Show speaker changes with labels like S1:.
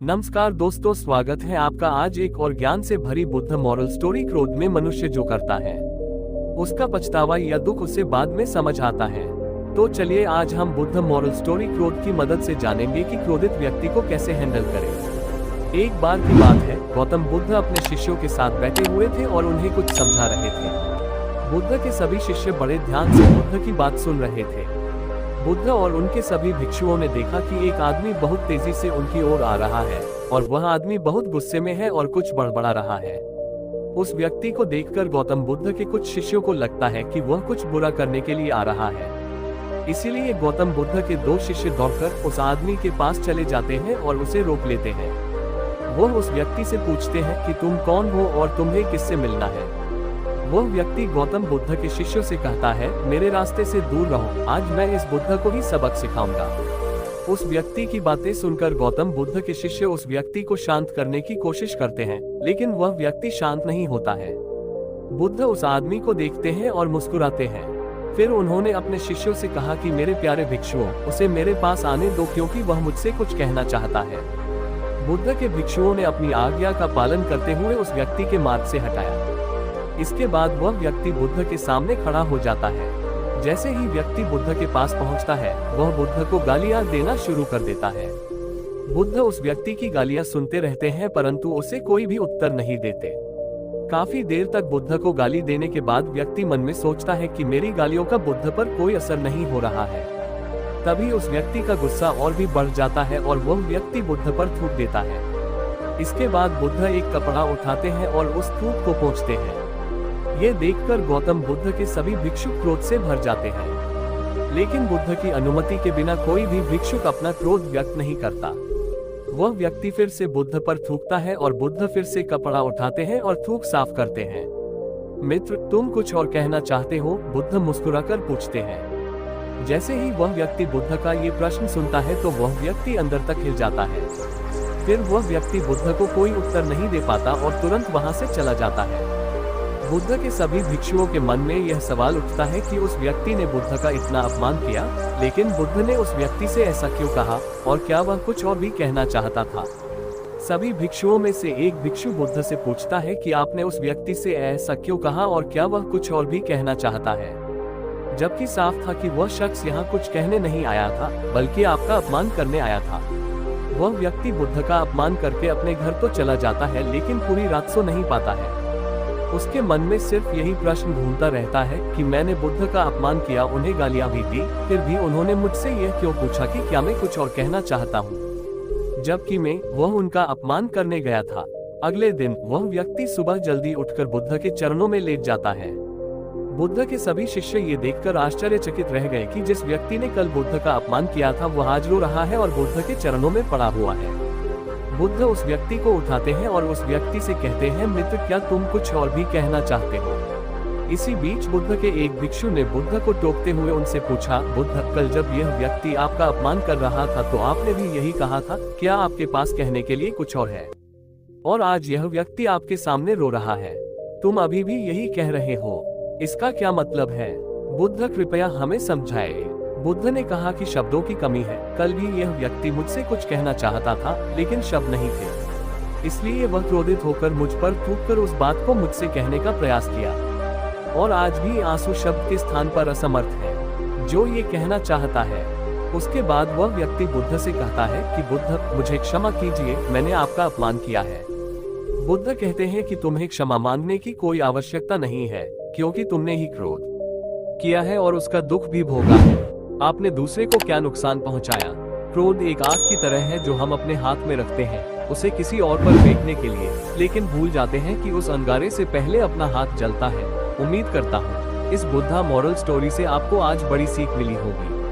S1: नमस्कार दोस्तों, स्वागत है आपका आज एक और ज्ञान से भरी बुद्ध मॉरल स्टोरी। क्रोध में मनुष्य जो करता है उसका पछतावा या दुख उसे बाद में समझ आता है। तो चलिए आज हम बुद्ध मॉरल स्टोरी क्रोध की मदद से जानेंगे कि क्रोधित व्यक्ति को कैसे हैंडल करें। एक बार की बात है, गौतम बुद्ध अपने शिष्यों के साथ बैठे हुए थे और उन्हें कुछ समझा रहे थे। बुद्ध के सभी शिष्य बड़े ध्यान से बुद्ध की बात सुन रहे थे। बुद्ध और उनके सभी भिक्षुओं ने देखा कि एक आदमी बहुत तेजी से उनकी ओर आ रहा है और वह आदमी बहुत गुस्से में है और कुछ बड़बड़ा रहा है। उस व्यक्ति को देखकर गौतम बुद्ध के कुछ शिष्यों को लगता है कि वह कुछ बुरा करने के लिए आ रहा है। इसीलिए गौतम बुद्ध के दो शिष्य दौड़कर उस आदमी के पास चले जाते हैं और उसे रोक लेते हैं। वह उस व्यक्ति से पूछते हैं कि तुम कौन हो और तुम्हें किससे मिलना है। वह व्यक्ति गौतम बुद्ध के शिष्यों से कहता है, मेरे रास्ते से दूर रहो, आज मैं इस बुद्ध को ही सबक सिखाऊंगा। उस व्यक्ति की बातें सुनकर गौतम बुद्ध के शिष्य उस व्यक्ति को शांत करने की कोशिश करते हैं, लेकिन वह व्यक्ति शांत नहीं होता है। बुद्ध उस आदमी को देखते हैं और मुस्कुराते हैं। फिर उन्होंने अपने शिष्यों से कहा कि मेरे प्यारे भिक्षुओं, उसे मेरे पास आने दो क्योंकि वह मुझसे कुछ कहना चाहता है। बुद्ध के भिक्षुओं ने अपनी आज्ञा का पालन करते हुए उस व्यक्ति के मार्ग से हटाया। इसके बाद वह व्यक्ति बुद्ध के सामने खड़ा हो जाता है। जैसे ही व्यक्ति बुद्ध के पास पहुंचता है, वह बुद्ध को गालियां देना शुरू कर देता है। बुद्ध उस व्यक्ति की गालियां सुनते रहते हैं, परंतु उसे कोई भी उत्तर नहीं देते। काफी देर तक बुद्ध को गाली देने के बाद व्यक्ति मन में सोचता है कि मेरी गालियों का बुद्ध पर कोई असर नहीं हो रहा है। तभी उस व्यक्ति का गुस्सा और भी बढ़ जाता है और वह व्यक्ति बुद्ध पर थूक देता है। इसके बाद बुद्ध एक कपड़ा उठाते हैं और उस थूक को पोंछते हैं। ये देखकर गौतम बुद्ध के सभी भिक्षुक क्रोध से भर जाते हैं, लेकिन बुद्ध की अनुमति के बिना कोई भी भिक्षुक अपना क्रोध व्यक्त नहीं करता। वह व्यक्ति फिर से बुद्ध पर थूकता है और बुद्ध फिर से कपड़ा उठाते हैं और थूक साफ करते हैं। मित्र, तुम कुछ और कहना चाहते हो? बुद्ध मुस्कुराकर पूछते हैं। जैसे ही वह व्यक्ति बुद्ध का ये प्रश्न सुनता है तो वह व्यक्ति अंदर तक हिल जाता है। फिर वह व्यक्ति बुद्ध को कोई उत्तर नहीं दे पाता और तुरंत वहां से चला जाता है। बुद्ध के सभी भिक्षुओं के मन में यह सवाल उठता है कि उस व्यक्ति ने बुद्ध का इतना अपमान किया, लेकिन बुद्ध ने उस व्यक्ति से ऐसा क्यों कहा और क्या वह कुछ और भी कहना चाहता था। सभी भिक्षुओं में से एक भिक्षु बुद्ध से पूछता है कि आपने उस व्यक्ति से ऐसा क्यों कहा और क्या वह कुछ और भी कहना चाहता है, जबकि साफ था कि वह शख्स यहाँ कुछ कहने नहीं आया था बल्कि आपका अपमान करने आया था। वह व्यक्ति बुद्ध का अपमान करके अपने घर तो चला जाता है, लेकिन पूरी रात सो नहीं पाता है। उसके मन में सिर्फ यही प्रश्न घूमता रहता है कि मैंने बुद्ध का अपमान किया, उन्हें गालियां भी दी, फिर भी उन्होंने मुझसे यह क्यों पूछा कि क्या मैं कुछ और कहना चाहता हूँ, जबकि वह उनका अपमान करने गया था। अगले दिन वह व्यक्ति सुबह जल्दी उठकर बुद्ध के चरणों में लेट जाता है। बुद्ध के सभी शिष्य ये देखकर आश्चर्यचकित रह गए कि जिस व्यक्ति ने कल बुद्ध का अपमान किया था वह आज रो रहा है और बुद्ध के चरणों में पड़ा हुआ है। बुद्ध उस व्यक्ति को उठाते हैं और उस व्यक्ति से कहते हैं, मित्र, क्या तुम कुछ और भी कहना चाहते हो? इसी बीच बुद्ध के एक भिक्षु ने बुद्ध को टोकते हुए उनसे पूछा, बुद्ध, कल जब यह व्यक्ति आपका अपमान कर रहा था तो आपने भी यही कहा था, क्या आपके पास कहने के लिए कुछ और है? और आज यह व्यक्ति आपके सामने रो रहा है, तुम अभी भी यही कह रहे हो, इसका क्या मतलब है? बुद्ध कृपया हमें समझाए। बुद्ध ने कहा कि शब्दों की कमी है। कल भी यह व्यक्ति मुझसे कुछ कहना चाहता था, लेकिन शब्द नहीं थे, इसलिए वह क्रोधित होकर मुझ पर थूककर उस बात को मुझसे कहने का प्रयास किया। और आज भी आंसू शब्द के स्थान पर असमर्थ है जो ये कहना चाहता है। उसके बाद वह व्यक्ति बुद्ध से कहता है कि बुद्ध, मुझे क्षमा कीजिए, मैंने आपका अपमान किया है। बुद्ध कहते हैं कि तुम्हें क्षमा मांगने की कोई आवश्यकता नहीं है, क्योंकि तुमने ही क्रोध किया है और उसका दुख भी भोगा है। आपने दूसरे को क्या नुकसान पहुंचाया? क्रोध एक आग की तरह है जो हम अपने हाथ में रखते हैं उसे किसी और पर फेंकने के लिए, लेकिन भूल जाते हैं कि उस अंगारे से पहले अपना हाथ जलता है। उम्मीद करता हूँ इस बुद्धा मॉरल स्टोरी से आपको आज बड़ी सीख मिली होगी।